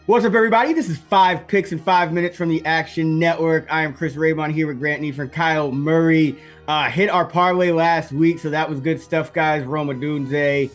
What's up, everybody? This is 5 Picks in 5 Minutes from the Action Network. I am Chris Raybon here with Grant Neef and Kyle Murray. Hit our parlay last week, so that was good stuff, guys. Rome Odunze,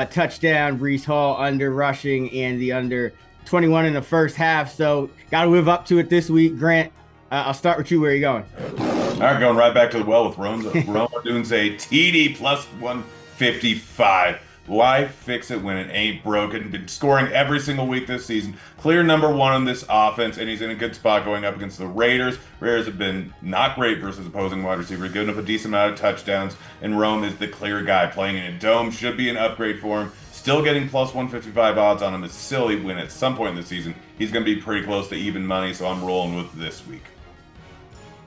touchdown, Breece Hall under rushing, and the under 21 in the first half. So got to live up to it this week. Grant, I'll start with you. Where are you going? All right, going right back to the well with Rome Odunze, TD plus 155. Why fix it when it ain't broken? Been scoring every single week this season. Clear number one on this offense, and he's in a good spot going up against the Raiders. Raiders have been not great versus opposing wide receivers, giving up a decent amount of touchdowns, and Rome is the clear guy. Playing in a dome should be an upgrade for him. Still getting plus 155 odds on him is silly when at some point in the season he's going to be pretty close to even money, so I'm rolling with this week.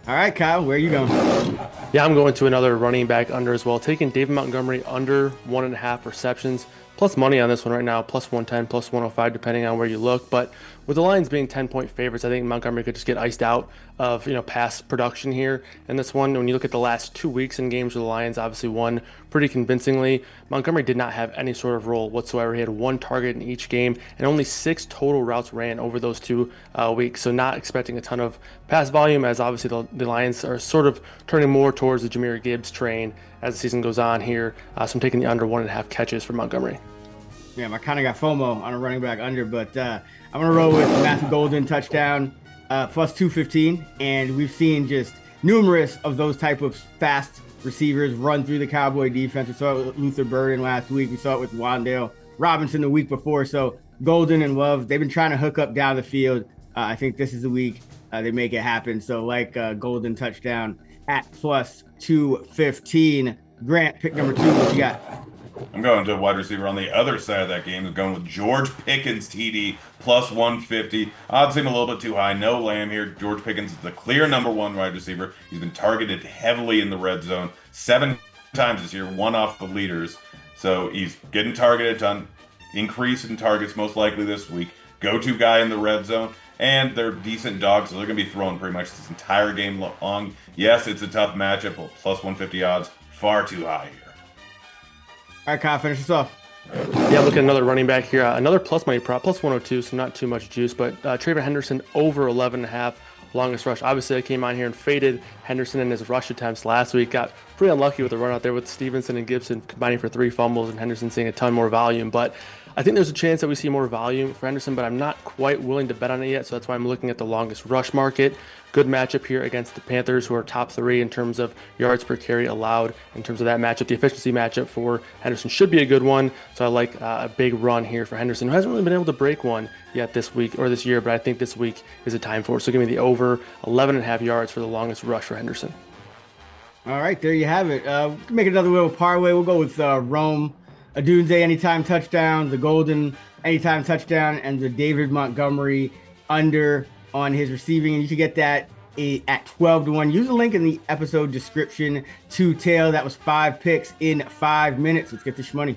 All right, Kyle, where are you going? Yeah, I'm going to another running back under as well. Taking David Montgomery under 1.5 receptions. Plus money on this one right now, plus 110, plus 105, depending on where you look. But with the Lions being 10-point favorites, I think Montgomery could just get iced out of past production here in this one. When you look at the last 2 weeks in games where the Lions obviously won pretty convincingly, Montgomery did not have any sort of role whatsoever. He had one target in each game, and only 6 total routes ran over those 2 weeks. So not expecting a ton of pass volume, as obviously the Lions are sort of turning more towards the Jahmyr Gibbs train as the season goes on here. So I'm taking the under 1.5 catches for Montgomery. Yeah, I kind of got FOMO on a running back under, but I'm going to roll with Matthew Golden touchdown, plus 215. And we've seen just numerous of those type of fast receivers run through the Cowboy defense. We saw it with Luther Burden last week. We saw it with Wan'Dale Robinson the week before. So Golden and Love, they've been trying to hook up down the field. I think this is the week they make it happen. So Golden touchdown at plus 215. Grant, pick number 2. What you got? I'm going to a wide receiver on the other side of that game. I'm going with George Pickens, TD, plus 150. Odds seem a little bit too high. No Lamb here. George Pickens is the clear number one wide receiver. He's been targeted heavily in the red zone 7 times this year, one off the leaders. So he's getting targeted a ton. Increase in targets most likely this week. Go-to guy in the red zone. And they're decent dogs, so they're going to be throwing pretty much this entire game long. Yes, it's a tough matchup, but plus 150 odds, far too high here. All right, Kyle, finish this off. Yeah, look at another running back here. Another plus money prop, plus 102, so not too much juice. But Trayvon Henderson over 11.5 longest rush. Obviously, I came on here and faded Henderson in his rush attempts last week. Got pretty unlucky with the run out there with Stevenson and Gibson combining for 3 fumbles and Henderson seeing a ton more volume. But I think there's a chance that we see more volume for Henderson, but I'm not quite willing to bet on it yet. So that's why I'm looking at the longest rush market. Good matchup here against the Panthers, who are top 3 in terms of yards per carry allowed in terms of that matchup. The efficiency matchup for Henderson should be a good one. So I like a big run here for Henderson, who hasn't really been able to break one yet this week or this year, but I think this week is a time for it. So give me the over 11.5 yards for the longest rush for Henderson. All right, there you have it. Make another little parlay. We'll go with Rome Odunze anytime touchdown, the Golden anytime touchdown, and the David Montgomery under on his receiving. And you can get that at 12-1. Use the link in the episode description to tail. That was 5 picks in 5 minutes. Let's get this money.